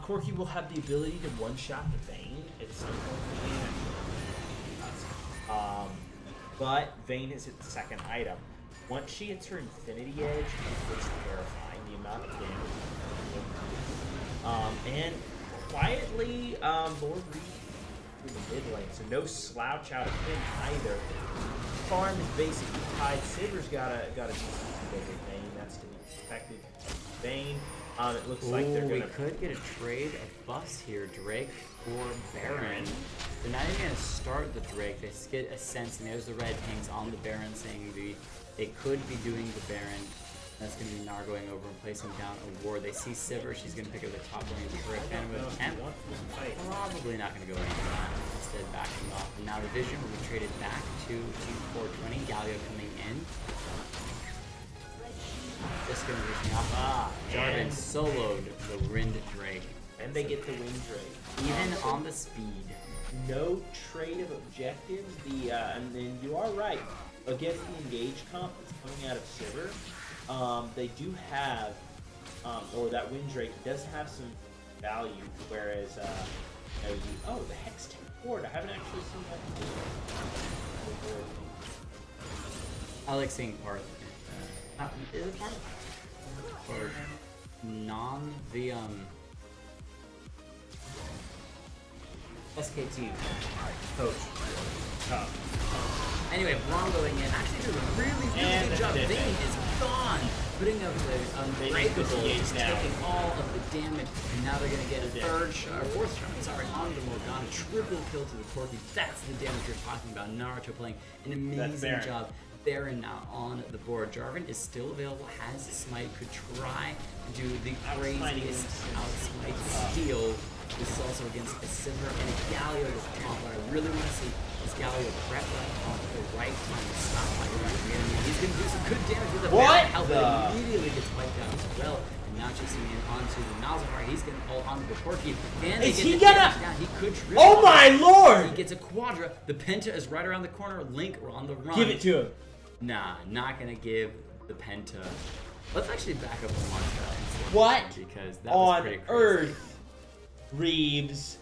Corky will have the ability to one-shot the Vayne at some point. But Vayne is its 2nd item. Once she hits her Infinity Edge, it gets terrifying. The amount of damage. And quietly, Lord Reed through the mid lane, so no slouch out of him either. Farm is basically tied. Siver's got a decent bigger Bane. That's to be expected. Bane. It looks like they're we gonna. could get a trade of buffs here, Drake or Baron. They're not even gonna start the Drake. They just get a sense, and there's the red pings on the Baron saying they could be doing the Baron. That's gonna be Gnar going over and placing down a ward. They see Sivir. She's gonna pick up the top lane for a fan with Kemp. Probably not gonna go anywhere. Instead, backing off. And now the Vision will be traded back to Team 420. Galio coming in. Just gonna reach off. Jarvan soloed the Wind Drake. And they get the Wind Drake. Even on the speed. No trade of objectives. And then you are right. Against the engage comp that's coming out of Sivir, they do have, or that Wind Drake does have some value, whereas, the Hex Tech board, I haven't actually seen that before. I like seeing Parth. Is it Parth? Or the SKT coach. Anyway, Braum going in. Actually, doing a really good job. Vayne is gone. Putting up the Unbreakable, just taking all of the damage. And now they're going to get a fourth shot, on the Morgana. Triple kill to the Corki. That's the damage you're talking about. Naruto playing an amazing job. Baron now on the board. Jarvan is still available, has a smite, could try to do the craziest outsmite steal. This is also against a Sivir and a Galio with Trump. What I really want to see is Galio prep on the right time to stop fighting the enemy. He's going to do some good damage with the Baron health, but immediately gets wiped out as well. And now chasing in onto the Malzahar. He's going to pull onto the Corki. And is he gonna? Down. He could triple. Oh my lord! He gets a Quadra. The Penta is right around the corner. Link on the run. Give it to him. Nah, not gonna give the Penta. Let's actually back up and watch that. What? Because that was pretty crazy. Earth, Reeves?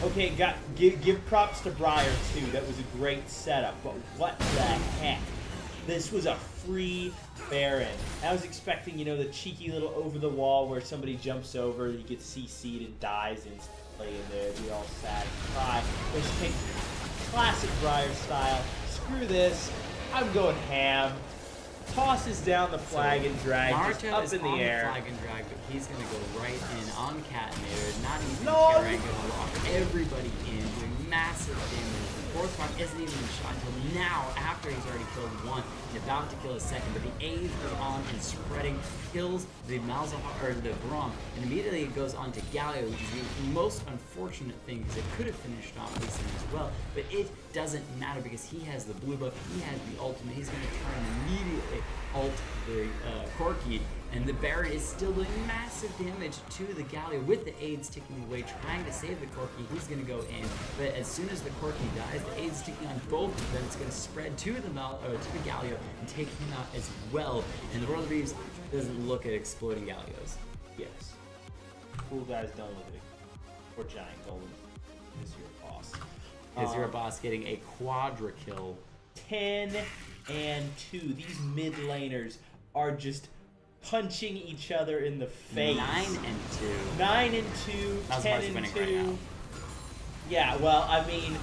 Okay, give props to Briar too. That was a great setup. But what the heck? This was a free Baron. I was expecting, the cheeky little over the wall where somebody jumps over, he gets CC'd and dies instantly, and they're all sad and cry. Let's take classic Briar style. Screw this. I'm going ham. Tosses down the flag and drag just up in the air. The flag and drag, but he's gonna go right in on Catinator, not even No! caring, gonna lock everybody in, doing massive damage. The fourth rock isn't even shot until now, after he's already killed one and about to kill a second. But the A's goes on and spreading, kills the Malzahar or the Braum, and immediately it goes on to Galio, which is the most unfortunate thing because it could have finished off Lee Sin as well. But it doesn't matter because he has the blue buff, he has the ultimate. He's gonna turn immediately ult the Corki, and the Baron is still doing massive damage to the Galio with the aids ticking away, trying to save the Corki. He's going to go in, but as soon as the Corki dies, the aids ticking on both of them. It's going to spread to the Galio and take him out as well. And the World Reeves doesn't look at exploding Galios. Yes. Cool guys don't look at it. Or giant golem is your boss. Is your boss getting a quadra kill? 10 and 2. These mid laners are just punching each other in the face. 9 and 2. 9 and 2. That's 10 and winning 2. right now. Yeah, well, I mean,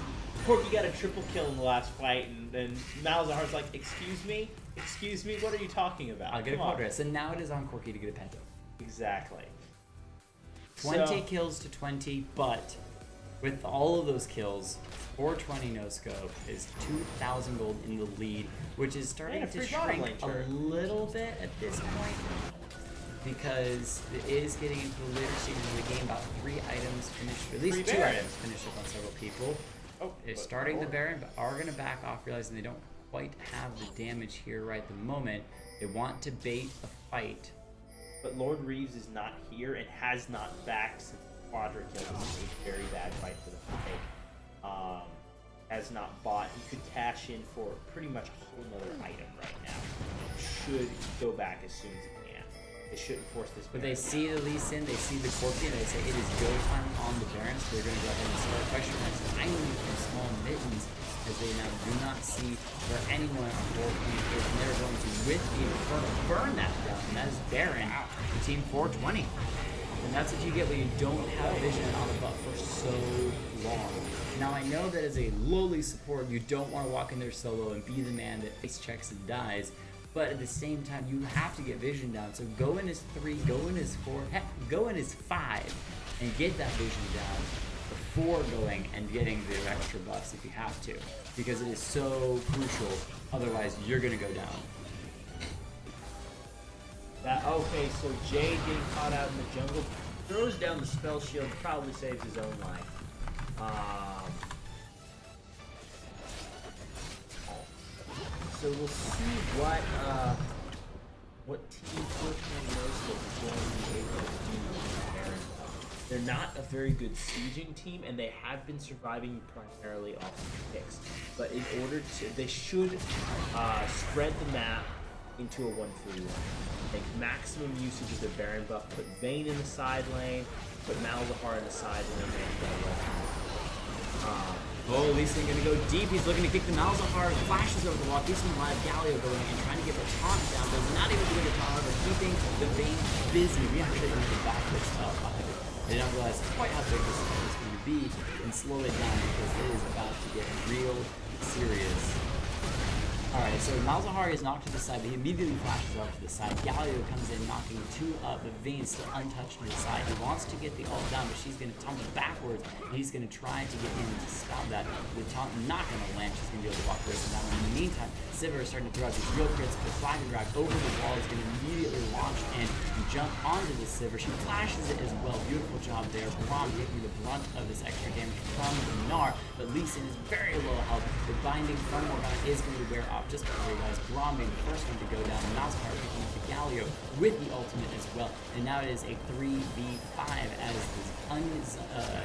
Corki got a triple kill in the last fight, and then Malzahar's like, excuse me, what are you talking about? I'll get a quadra. So now it is on Corki to get a penta. Exactly. 20 kills to 20, but with all of those kills, 420 no scope is 2,000 gold in the lead, which is starting to shrink a little bit at this point because it is getting into the later stages of the game. About 3 items finished, at least 2 items finished up on several people. They're starting the Baron, but are going to back off, realizing they don't quite have the damage here right at the moment. They want to bait a fight. But Lord Reeves is not here and has not backed since Quadra kill. This is a very bad fight for the fight. Has not bought. He could cash in for pretty much a whole nother item right now. Should go back as soon as he can. They shouldn't force this. But they see the Lee Sin, they see the Corki, and they say it is go time on the Baron, so they're going to go ahead and start pressure. That's finally from small Mittens. as they now do not see where anyone on 420 is, and they're going to, with the Infernal, burn that down, and that is Baron to Team 420. And that's what you get when you don't have vision on the buff for so long. Now I know that as a lowly support, you don't want to walk in there solo and be the man that face checks and dies, but at the same time, you have to get vision down. So go in as 3, go in as 4, heck, go in as 5, and get that vision down before going and getting the extra buffs if you have to, because it is so crucial. Otherwise, you're gonna go down. Okay, so Jade getting caught out in the jungle throws down the spell shield, probably saves his own life. So we'll see what Team 420 knows that is going to be able to do with Baron. They're not a very good sieging team, and they have been surviving primarily off of picks. But in order to, they should spread the map into a 1-3-1. Make maximum usage of their Baron buff, put Vayne in the side lane, put Malzahar in the side lane, and Oh, Lee Sin gonna go deep. He's looking to kick the Malzahar, flashes over the wall, keeps him alive. Galio going in, trying to get the taunt down, but not able to get the taunt, but keeping the Vayne busy. We actually need to back this up. I didn't realize quite how big this is going to be and slow it down because it is about to get real serious. Alright, so Malzahar is knocked to the side, but he immediately flashes off to the side. Galio comes in, knocking 2 up, but Vayne still untouched to the side. He wants to get the ult down, but she's going to tumble backwards, and he's going to try to get in to stop that. The taunt not going to land, she's going to be able to walk away from that one. In the meantime, Sivir is starting to throw out these real crits, but Flag and Drag over the wall is going to immediately launch and jump onto the Sivir. She flashes it as well. Beautiful job there. Braum taking the brunt of this extra damage from the Gnar, but Lee Sin is very low health. The binding from Morgana is going to wear off just before you guys. Braum being the first one to go down. Malzahar picking up the Galio with the ultimate as well. And now it is a 3v5 as this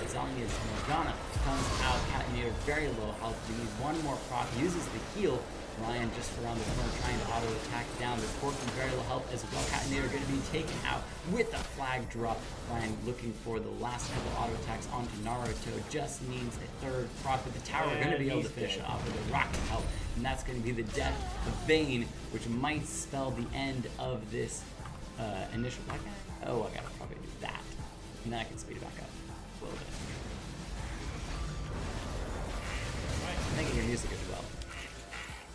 Zalia's Morgana comes out. Catanir very low health. We need one more proc. Uses the heal. Ryan just around the corner trying to auto attack down. The Cork and very low health as well. Catanir are going to be taken out with a flag drop. Ryan looking for the last couple auto attacks onto Naruto. Just needs a 3rd proc, but the tower are going to be able to finish it off with a rocket help. And that's going to be the death of Vayne, which might spell the end of this initial black guy. Oh, I gotta probably do that. And then I can speed it back up a little bit. I'm making your music as well.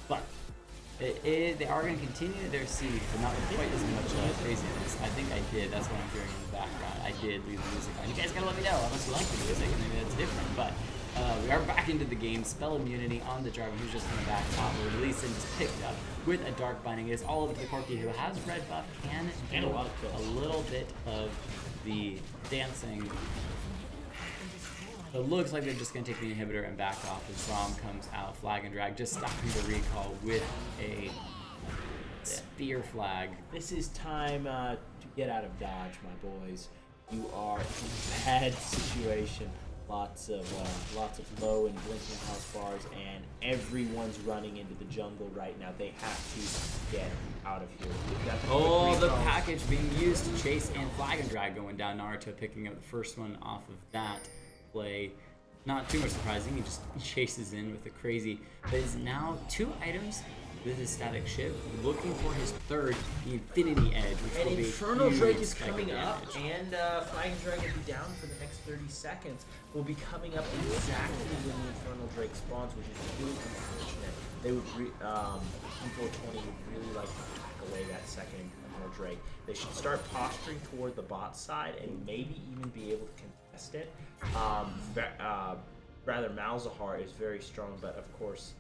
But they are going to continue their siege, but not with quite as much craziness. I think I did. That's what I'm hearing in the background. I did leave the music on. You guys gotta let me know unless you like the music. Maybe that's different. But we are back into the game. Spell immunity on the Jarvan, who's just in the back top. Release and just picked up with a dark binding. It is all over the Corki, who has red buff, can do a little bit of the dancing. It looks like they're just going to take the inhibitor and back off as Braum comes out. Flag and Drag just stopping the recall with a spear flag. This is time to get out of dodge, my boys. You are in a bad situation. Lots of low and blinking health bars, and everyone's running into the jungle right now. They have to get out of here. Oh, the package being used to chase and Flag and Drag going down. Naruto picking up the first one off of that play. Not too much surprising. He just chases in with a crazy. But is now 2 items with his static ship, looking for his 3rd, the Infinity Edge, which and will be Infernal Drake is spike coming up, damage. and Flag and Drag will be down for the next 30 seconds. Will be coming up exactly when the Infernal Drake spawns, which is really unfortunate. They would, Team 420 would really like to hack away that second Infernal Drake. They should start posturing toward the bot side and maybe even be able to contest it. Rather, Malzahar is very strong, but of course,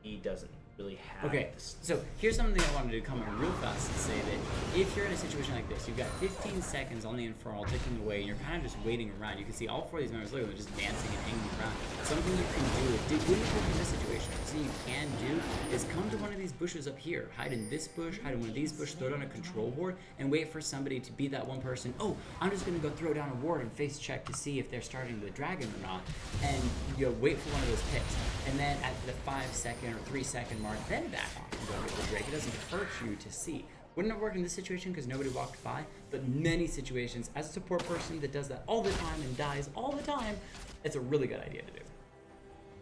he doesn't really have. Okay, so here's something I wanted to come in real fast and say that if you're in a situation like this, you've got 15 seconds on the Infernal ticking away, and you're kind of just waiting around. You can see all 4 of these members literally just dancing and hanging around. Something you can do, when you in this situation, something you can do is come to one of these bushes up here, hide in this bush, hide in one of these bushes, throw down a control ward, and wait for somebody to be that one person. Oh, I'm just gonna go throw down a ward and face check to see if they're starting the dragon or not, and you know, wait for one of those picks, and then at the 5-second or 3-second mark, then back off and go get the Drake. It doesn't hurt you to see. Wouldn't have worked in this situation because nobody walked by, but many situations, as a support person that does that all the time and dies all the time, it's a really good idea to do.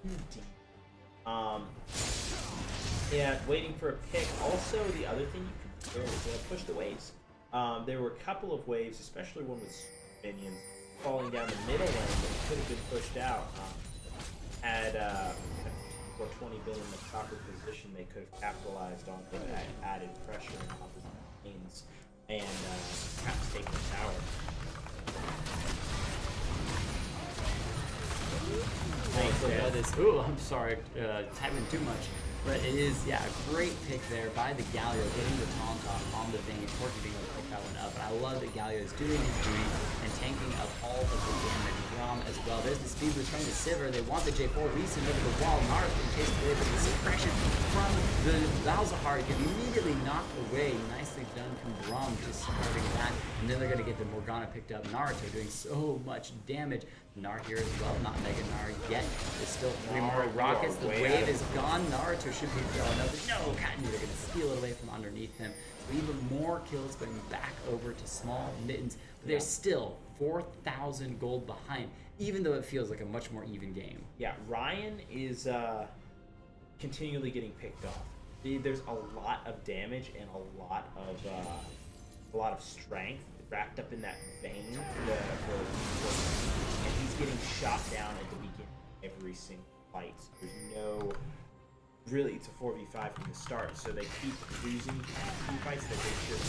Indeed. And waiting for a pick. Also, the other thing you could do is push the waves. There were a couple of waves, especially one with minions, falling down the middle lane that could have been pushed out. Had 420 been in the proper position, they could have capitalized on that added pressure in opposite lanes and perhaps taken the tower. Ooh, I'm sorry, typing too much. But it is, yeah, a great pick there by the Galio, getting the taunt off on the Vayne, fortunately being able to pick that one up. And I love that Galio is doing his duty and tanking up all of the damage. Rom as well. There's the speed boost from the Sivir. They want the J4 recent over the wall. Nara's being chased away, but the suppression from the Malzahar gets immediately knocked away. Nicely done from Rom, just supporting that. And then they're going to get the Morgana picked up. Naruto doing so much damage. Nar here as well, not Mega Nar yet. There's still 3 more rockets. The wave is gone. Naruto should be throwing up. No, Katni, they're going to steal it away from underneath him. So even more kills going back over to small Mittens. But they're still 4,000 gold behind, even though it feels like a much more even game. Yeah, Ryan is continually getting picked off. There's a lot of damage and a lot of strength wrapped up in that Vayne, and he's getting shot down at the beginning of every single fight. There's no, really, it's a 4v5 from the start, so they keep losing team fights that they should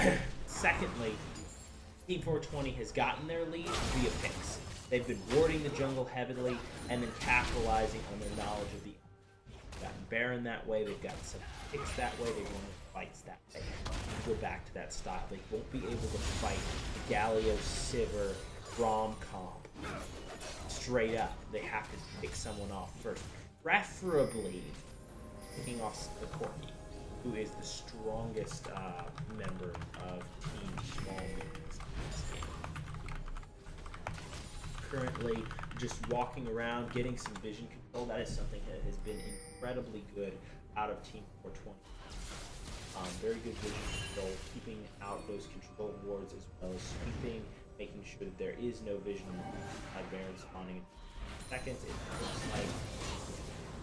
win. Secondly, Team 420 has gotten their lead via picks. They've been warding the jungle heavily and then capitalizing on their knowledge of the. They've gotten Baron that way, they've gotten some picks that way, they've won fights that way. Go back to that style. They won't be able to fight the Galio, Sivir, Rom comp straight up. They have to pick someone off first. Preferably picking off the Corki, who is the strongest member of Team Small Mittens in this game. Currently, just walking around, getting some vision control, that is something that has been incredibly good out of Team 420. Very good vision control, keeping out those control wards as well as sweeping, making sure that there is no vision on the Baron spawning in seconds. It looks like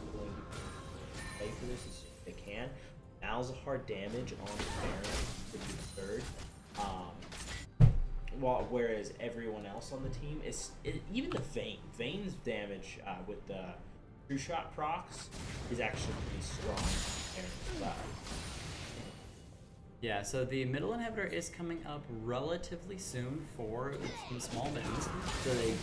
they're going to play for this as soon as they can. Malzahar damage on the Baron could be third. Whereas everyone else on the team is even the Vayne's damage with the true shot procs is actually pretty strong. Yeah, so the middle inhibitor is coming up relatively soon for the small Mittens, so they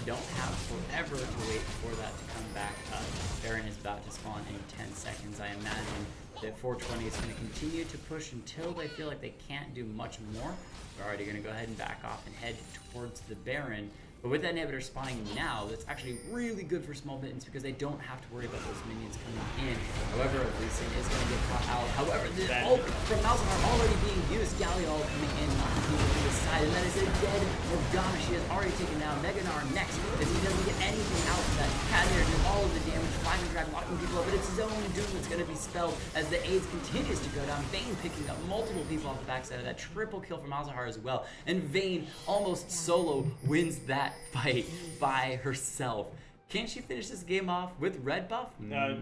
don't have forever to wait for that to come back up. Baron is about to spawn in 10 seconds. I imagine that 420 is going to continue to push until they feel like they can't do much more. They're already going to go ahead and back off and head towards the Baron. But with that inhibitor spawning now, that's actually really good for small Mittens because they don't have to worry about those minions coming in. However, Lee Sin is going to get caught out. However, the ult from Malzahar already being used. Galio coming in, knocking people to the side, and that is a dead Morgana. She has already taken down Meganar next because he doesn't get anything out of that. Cadner doing all of the damage, Flagon Drag locking people up, but it's his own doom that's going to be spelled as the AIDS continues to go down. Vayne picking up multiple people off the backside of that. Triple kill from Malzahar as well. And Vayne almost solo wins that fight by herself. Can she finish this game off with red buff? No.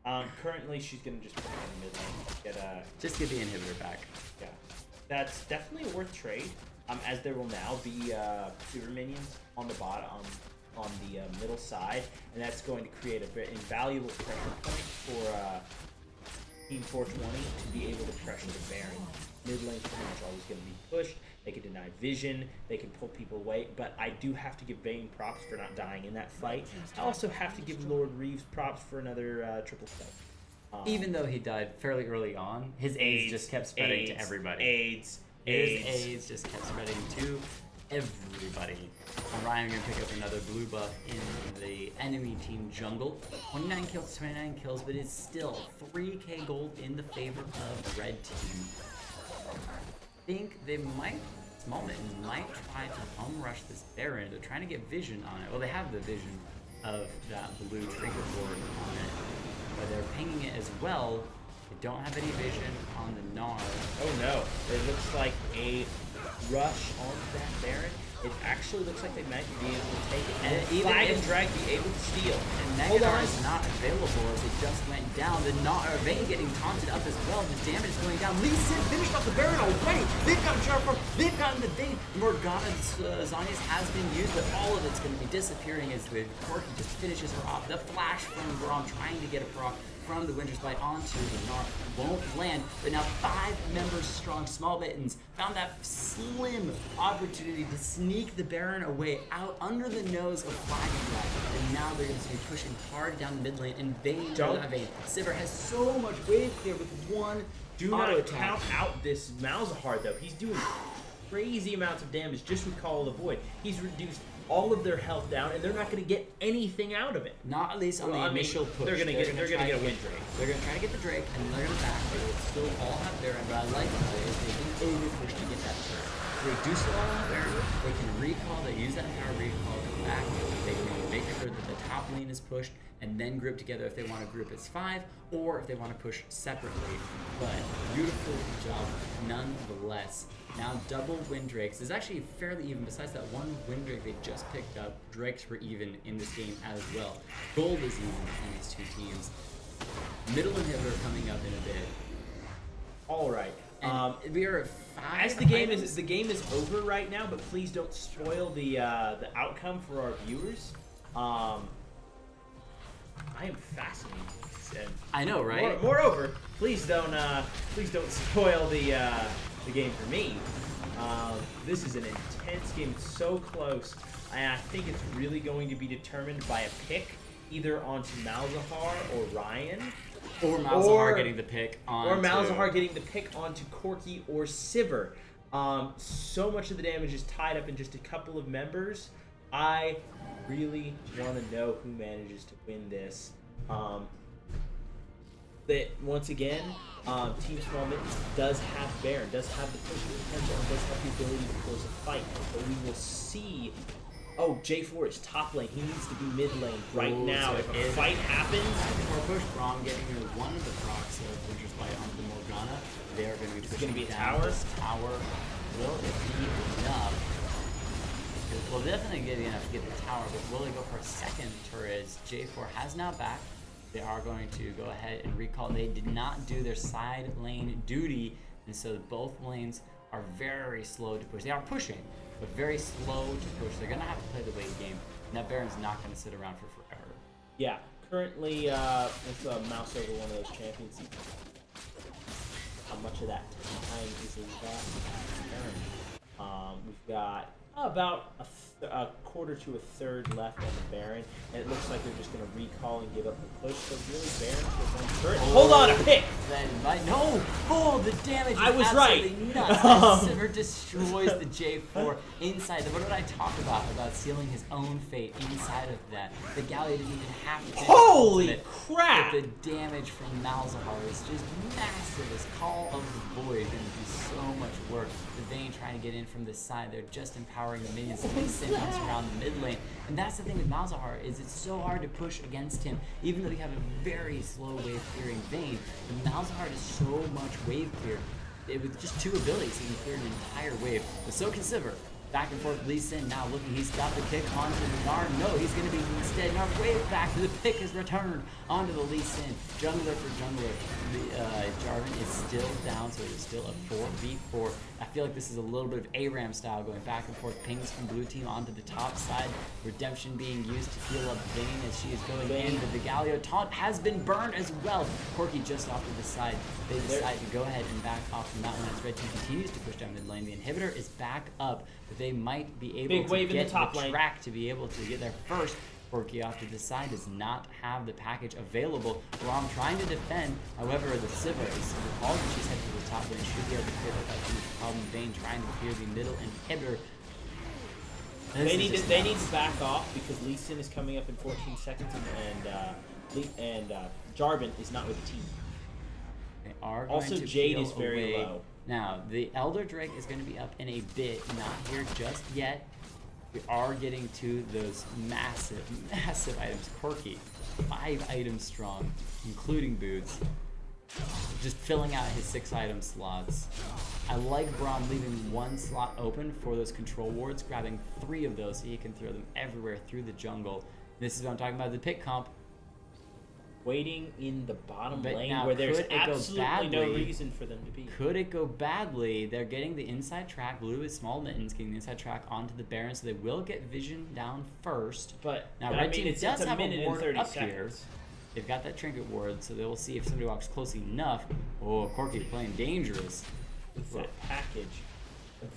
Currently, she's gonna just put her in mid lane. Just get the inhibitor back. Yeah, that's definitely a worth trade. As there will now be super minions on the bottom, on the middle side, and that's going to create a very invaluable pressure point for Team 420 to be able to pressure the Baron. Mid lane is pretty much always going to be pushed. They can deny vision, they can pull people away, but I do have to give Vayne props for not dying in that fight. I also have to give Lord Reeves props for another triple kill. Even though he died fairly early on, his AIDS just kept spreading to everybody. His AIDS just kept spreading to everybody. Ryan going to pick up another blue buff in the enemy team jungle. 29 kills, but it's still 3k gold in the favor of the red team. I think they might, small Mittens might try to rush this Baron. They're trying to get vision on it. Well, they have the vision of that blue trigger board on it, but they're pinging it as well. They don't have any vision on the Gnar. Oh no, it looks like a rush onto that Baron it actually looks like they might be able to take it. And And even Flag if- and Drag be able to steal. And Hold Megadar on. is not available as it just went down. The Vayne getting taunted up as well. The damage is going down. Lee Sin finished off the Baron already. They've got Jarfar. They've gotten the Vayne. Morgana's Zhonya's has been used, but all of it's going to be disappearing as the Corki just finishes her off. The flash from Braum trying to get a proc from the Winter's Bite onto the Gnar won't land, but now 5 members strong Small Mittens found that slim opportunity to sneak the Baron away out under the nose of Flag and Drag, and now they're going to be pushing hard down the mid lane, and Vayne, Sivir has so much wave clear with one Do auto not attack. count out this Malzahar though. He's doing crazy amounts of damage just with Call of the Void. He's reduced all of their health down, and they're not going to get anything out of it. Not at least on Well, the I mean, initial push. they're gonna get try a to win Drake. They're going to try to get the Drake, and they're going to back. They will still all have Baron, but I like it is they can over-push to get that turn. They reduce a lot on Baron. They can recall. They use that power recall to back. They can make sure that the top lane is pushed, and then group together if they want to group as 5, or if they want to push separately. But beautiful job, nonetheless. Now double win Drakes is actually fairly even. Besides that one win Drake they just picked up, Drakes were even in this game as well. Gold is even on these two teams. Middle inhibitor coming up in a bit. All right. And we are at 5. As the game is over right now, but please don't spoil the outcome for our viewers. I am fascinated. And I know, right? Moreover, please don't spoil the game for me. This is an intense game. It's so close. I think it's really going to be determined by a pick, either onto Malzahar or Ryan. Or Malzahar getting the pick on. Or Malzahar getting the pick onto Corki or Sivir. So much of the damage is tied up in just a couple of members. I really want to know who manages to win this. That once again, Team Small Mittens does have Baron, does have the push potential, and does have the ability to close a fight. But we will see. Oh, J4 is top lane. He needs to be mid lane right Ooh, now. so If a it is- fight happens, More push. Braum getting one of the procs of Winter's Bite onto Morgana. They are going to be pushing gonna be a down tower? this tower. Will it be enough? Well, definitely get enough to get the tower, but will they go for a second turret? J4 has now back. They are going to go ahead and recall. They did not do their side lane duty, and so both lanes are very slow to push. They are pushing, but very slow to push. They're going to have to play the wave game, and that Baron's not going to sit around for forever. yeah. Currently, let's mouse over one of those champions. How much of that time is in that Baron? We've got about a quarter to a third left on the Baron, and it looks like they're just going to recall and give up the push. So really, Baron for one turret. Hold on, a pick! Then no! Oh, the damage is I was absolutely right. nuts. As Sivir destroys the J4 inside. What did I talk about sealing his own fate inside of that? The Gallia didn't even have to finish Holy ultimate, crap! But the damage from Malzahar is just massive. His Call of the Void is going to do so much work. The Vayne trying to get in from this side. They're just empowering the minions. Lee Sin comes around the mid lane. And that's the thing with Malzahar is it's so hard to push against him, even though you have a very slow wave clearing Vayne. But Malzahar does so much wave clear. With just 2 abilities, he can clear an entire wave. But so can Sivir. Back and forth, Lee Sin now looking, he's got the pick onto the Gnar. No, he's going to be instead Gnar wave back. The pick is returned onto the Lee Sin. Jungler for jungler. The Jarvan is still down, so it's still a 4v4. I feel like this is a little bit of ARAM style, going back and forth. Pings from blue team onto the top side. Redemption being used to heal up Vayne as she is going in. But the Galio taunt has been burned as well. Corki just off to the side. They decide to go ahead and back off from that one as Red Team continues to push down mid lane. The inhibitor is back up, but they might be able Big to wave in get the top lane. track to be able to get there first. Corki off to the side does not have the package available. Braum trying to defend, however, the Sivir is all that she's headed to the top lane should be able to clear that huge problem. Vayne trying to clear the middle inhibitor. They need to back off because Lee Sin is coming up in 14 seconds, and Jarvan is not with the team. They are going Also, to Jade peel is very away. low. Now, the Elder Drake is going to be up in a bit, not here just yet. We are getting to those massive, massive items. Corki, 5 items strong, including boots. just filling out his 6-item slots. I like Braum leaving 1 slot open for those control wards, grabbing 3 of those so he can throw them everywhere through the jungle. This is what I'm talking about, the pick comp. Waiting in the bottom But lane now, where there's could it go absolutely no badly? reason for them to be. Could it go badly? They're getting the inside track. Blue is small Mittens getting the inside track onto the Baron, so they will get vision down first. But Now, but Red I mean, Team it's does a have minute a and ward 30 up seconds. here. They've got that trinket ward, so they will see if somebody walks close enough. Oh, Corky playing dangerous. With that package of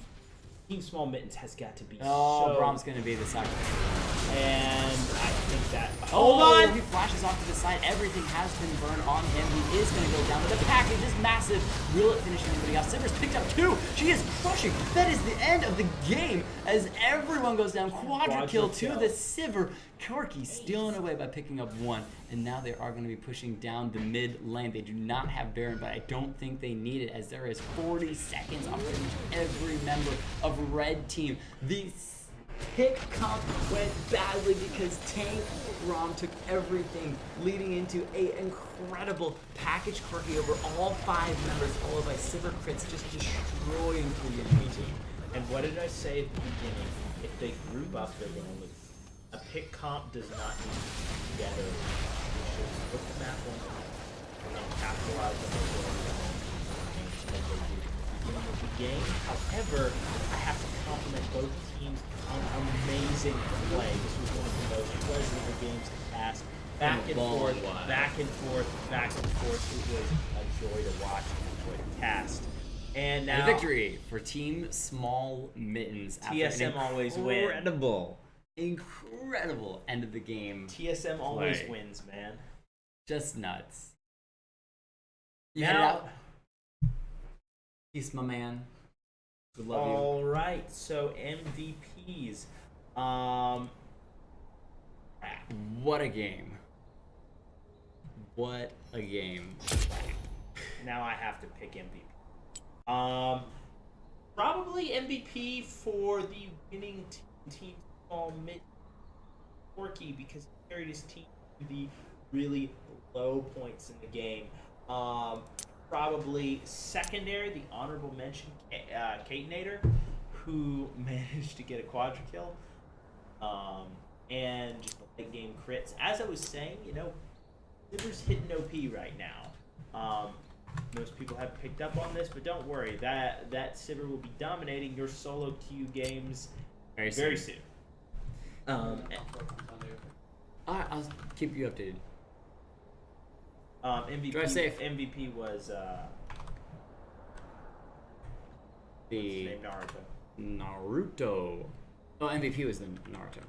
Team Small Mittens has got to be Oh, so... Braum's gonna be the sacrifice. And I think that... Hold on! He flashes off to the side. Everything has been burned on him. He is going to go down, but the package is massive. Will it finish anybody off? Sivers picked up 2. She is crushing. That is the end of the game as everyone goes down. Quadra kill to the Sivir. Corky stealing away by picking up 1, and now they are going to be pushing down the mid lane. They do not have Baron, but I don't think they need it as there is 40 seconds on pretty much every member of Red Team. The pick comp went badly because Tank Braum took everything, leading into a incredible package Corky over all 5 members, followed by Sivir crits just destroying the enemy team. And what did I say at the beginning? If they group up, they're going to lose. A pick comp does not need to be together. You should put the map on and capitalize on the games that they do at the beginning of the game. However, I have to compliment both teams on amazing play. This was one of the most pleasurable games to cast. Back and forth, back and forth, back and forth. It was a joy to watch and a joy to cast. And now, And a victory for Team Small Mittens. TSM always wins. Incredible end of the game. TSM always Play. wins, man. Just nuts. You Now- headed out? Peace, my man. We love you. All right, so MVPs. What a game. What a game. Now I have to pick MVP. Probably MVP for the winning team Small Mid Corky because he carried his team to the really low points in the game. Probably secondary, the honorable mention, Catenator, who managed to get a quadra kill. And just the late game crits. As I was saying, you know, Sivir's hitting OP right now. Most people have picked up on this, but don't worry, that Sivir will be dominating your solo queue games very soon. I'll keep you updated. MVP, Drive safe. MVP was The named Naruto. Naruto. Oh, MVP was the Naruto.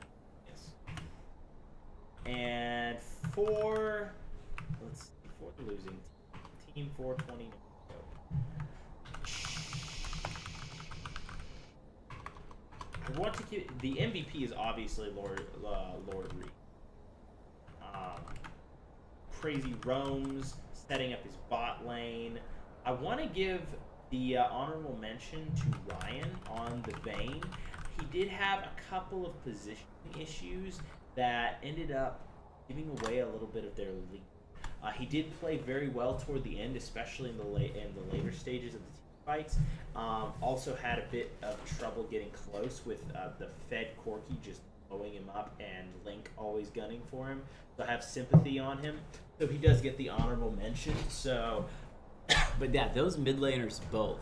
Yes. And for the losing team 420. I want to give the MVP is obviously Lord Reed. Crazy roams, setting up his bot lane. I want to give the honorable mention to Ryan on the Vayne. He did have a couple of positioning issues that ended up giving away a little bit of their lead. He did play very well toward the end, especially in the later stages of the team fights. Also had a bit of trouble getting close with the Fed Corky just blowing him up and Link always gunning for him. So I have sympathy on him. So he does get the honorable mention. So, But yeah, those mid laners both.